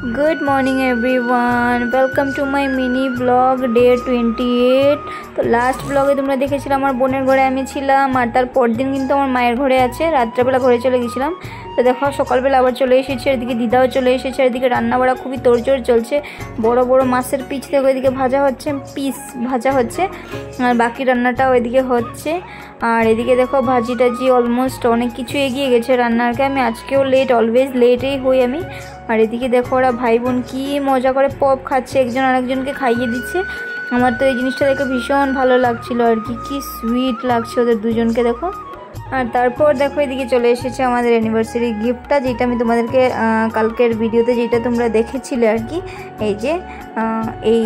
Good morning everyone, welcome to my mini blog day 28। तो last ब्लगे तुम्हारा देखेছিলাম আমার বোনের ঘরে আমি ছিলাম, আর তারপর দিন কিন্তু আমার মায়ের ঘরে আছে। রাত্রেবেলা ঘরে চলে গেছিলাম। তো দেখো সকালবেলা আবার চলে এসেছে, এদিকে দিদাও চলে এসেছে, এদিকে রান্না বাড়া খুবই তোড়জোড় চলছে। বড় বড় মাছের পিস থেকে ওইদিকে ভাজা হচ্ছে, পিস ভাজা হচ্ছে, আর বাকি রান্নাটাও এদিকে হচ্ছে। আর এদিকে দেখো ভাজি টাজি অলমোস্ট অনেক কিছু এগিয়ে গেছে রান্নারকে। আমি আজকেও লেট, অলওয়েজ লেটেই হই আমি। আর এদিকে দেখো ওরা ভাই বোন কী মজা করে পপ খাচ্ছে, একজন আরেকজনকে খাইয়ে দিচ্ছে। আমার তো এই জিনিসটা দেখে ভীষণ ভালো লাগছিল আর কি সুইট লাগছে ওদের দুজনকে দেখো। আর তারপর দেখো এদিকে চলে এসেছে আমাদের অ্যানিভার্সারি গিফটটা, যেটা আমি তোমাদেরকে কালকের ভিডিওতে যেটা তোমরা দেখেছিলে আর কি। এই যে এই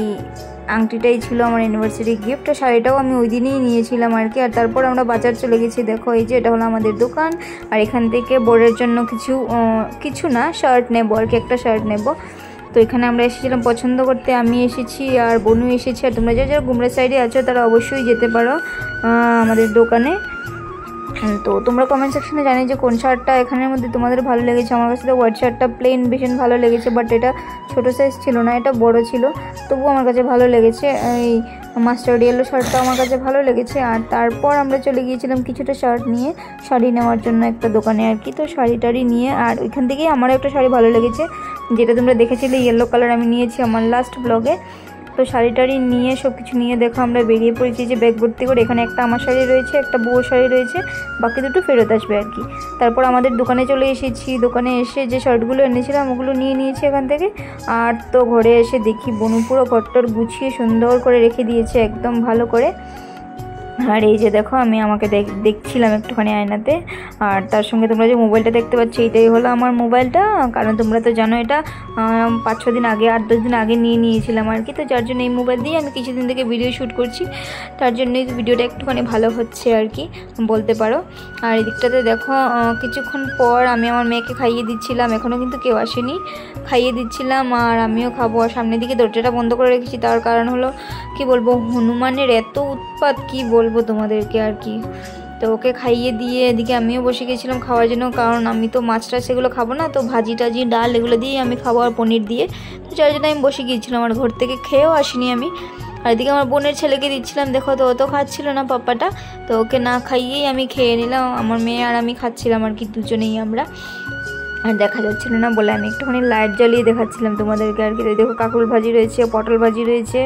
আংটিটাই ছিল আমার অ্যানিভার্সারি গিফট। শাড়িটাও আমি ওই দিনই নিয়েছিলাম আর কি। আর তারপর আমরা বাজার চলে গেছি। দেখো এই যে এটা হলো আমাদের দোকান, আর এখান থেকে বোর্ডের জন্য কিছু না শার্ট নেবো আর কি, একটা শার্ট নেব। তো এখানে আমরা এসেছিলাম পছন্দ করতে, আমি এসেছি আর বনু এসেছি। আর তোমরা যারা গুমরা সাইডে আছো তারা অবশ্যই যেতে পারো আমাদের দোকানে। তো তোমরা কমেন্ট সেকশনে জানি যে কোন শার্টটা এখানের মধ্যে তোমাদের ভালো লেগেছে। আমার কাছে তো হোয়াইট শার্টটা প্লেন ভীষণ ভালো লেগেছে, বাট এটা ছোটো সাইজ ছিল না, এটা বড় ছিল, তবুও আমার কাছে ভালো লেগেছে। এই মাস্টার্ড ইয়েলো শার্টটা আমার কাছে ভালো লেগেছে। আর তারপর আমরা চলে গিয়েছিলাম কিছুটা শার্ট নিয়ে শাড়ি নেওয়ার জন্য একটা দোকানে আর কি। তো শাড়ি টাড়ি নিয়ে, আর ওইখান থেকেই আমার একটা শাড়ি ভালো লেগেছে, যেটা তোমরা দেখেছিলে ইয়েলো কালার, আমি নিয়েছি আমার লাস্ট ব্লগে। তো শাড়ি টাড়ি নিয়ে সব কিছু নিয়ে দেখো আমরা বেরিয়ে পড়েছি যে ব্যাগ ভর্তি করে। এখানে একটা আমার শাড়ি রয়েছে, একটা বুয়ো শাড়ি রয়েছে, বাকি দুটো ফেরত আসবে আর কি। তারপর আমাদের দোকানে চলে এসেছি। দোকানে এসে যে শার্টগুলো এনেছিলাম ওগুলো নিয়ে নিয়েছি এখান থেকে। আর তো ঘরে এসে দেখি বনু পুরো ঘরটর গুছিয়ে সুন্দর করে রেখে দিয়েছে একদম ভালো করে। আর এই যে দেখো আমি আমাকে দেখছিলাম একটুখানি আয়নাতে। আর তার সঙ্গে তোমরা যে মোবাইলটা দেখতে পাচ্ছ এটাই হলো আমার মোবাইলটা, কারণ তোমরা তো জানো এটা 5-6 দিন আগে, 8-10 দিন আগে নিয়েছিলাম আর কি। তো যার জন্য এই মোবাইল দিয়ে আমি কিছুদিন থেকে ভিডিও শ্যুট করছি, তার জন্যই ভিডিওটা একটুখানি ভালো হচ্ছে আর কি বলতে পারো। আর এদিকটাতে দেখো কিছুক্ষণ পর আমি আমার মেয়েকে খাইয়ে দিচ্ছিলাম, এখনও কিন্তু কেউ আসেনি, খাইয়ে দিচ্ছিলাম আর আমিও খাবো। আর সামনের দিকে দরজাটা বন্ধ করে রেখেছি, তার কারণ হলো কি বলবো, হনুমানের এত উৎপাত কি বলবো তোমাদেরকে আর কি। তো ওকে খাইয়ে দিয়ে এদিকে আমিও বসে গেছিলাম খাওয়ার জন্য, কারণ আমি তো মাছ টাছ সেগুলো খাবো না, তো ভাজি টাজি ডাল এগুলো দিয়েই আমি খাবো, আর পনির দিয়ে। তো যার জন্য আমি বসে গিয়েছিলাম, আর ঘর থেকে খেয়েও আসিনি আমি। আর এদিকে আমার বোনের ছেলেকে দিচ্ছিলাম, দেখো তো ও তো খাচ্ছিল না পাপ্পাটা, তো ওকে না খাইয়েই আমি খেয়ে নিলাম। আমার মেয়ে আর আমি খাচ্ছিলাম আর কি, দুজনেই আমরা। আর দেখা যাচ্ছিল না বলে আমি একটুখানি লাইট জ্বালিয়ে দেখাচ্ছিলাম তোমাদেরকে আর কি। দেখো কাঁকরোল ভাজি রয়েছে, পটল ভাজি রয়েছে,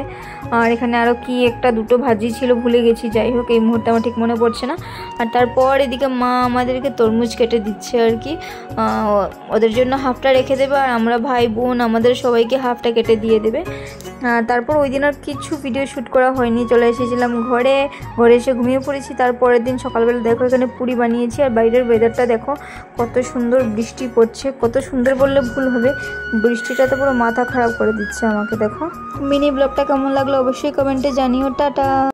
আর এখানে আরও কি একটা দুটো ভাজি ছিল ভুলে গেছি, যাই হোক এই মুহূর্তে আমার ঠিক মনে পড়ছে না। আর তারপর এদিকে মা আমাদেরকে তরমুজ কেটে দিচ্ছে আর কি, ওদের জন্য হাফটা রেখে দেবে, আর আমরা ভাই বোন আমাদের সবাইকে হাফটা কেটে দিয়ে দেবে। তারপর ওই দিন আর কিছু ভিডিও শ্যুট করা হয়নি, চলে এসেছিলাম ঘরে এসে ঘুমিয়ে পড়েছি। তারপরের দিন সকালবেলা দেখো এখানে পুরি বানিয়েছি, আর বাইরের ওয়েদারটা দেখো কত সুন্দর বৃষ্টি পড়ছে, কত সুন্দর বললে ভুল হবে, বৃষ্টিটা তো পুরো মাথা খারাপ করে দিচ্ছে আমাকে। দেখো মিনি ব্লগটা কেমন লাগলো অবশ্যই কমেন্টে জানিও। টাটা।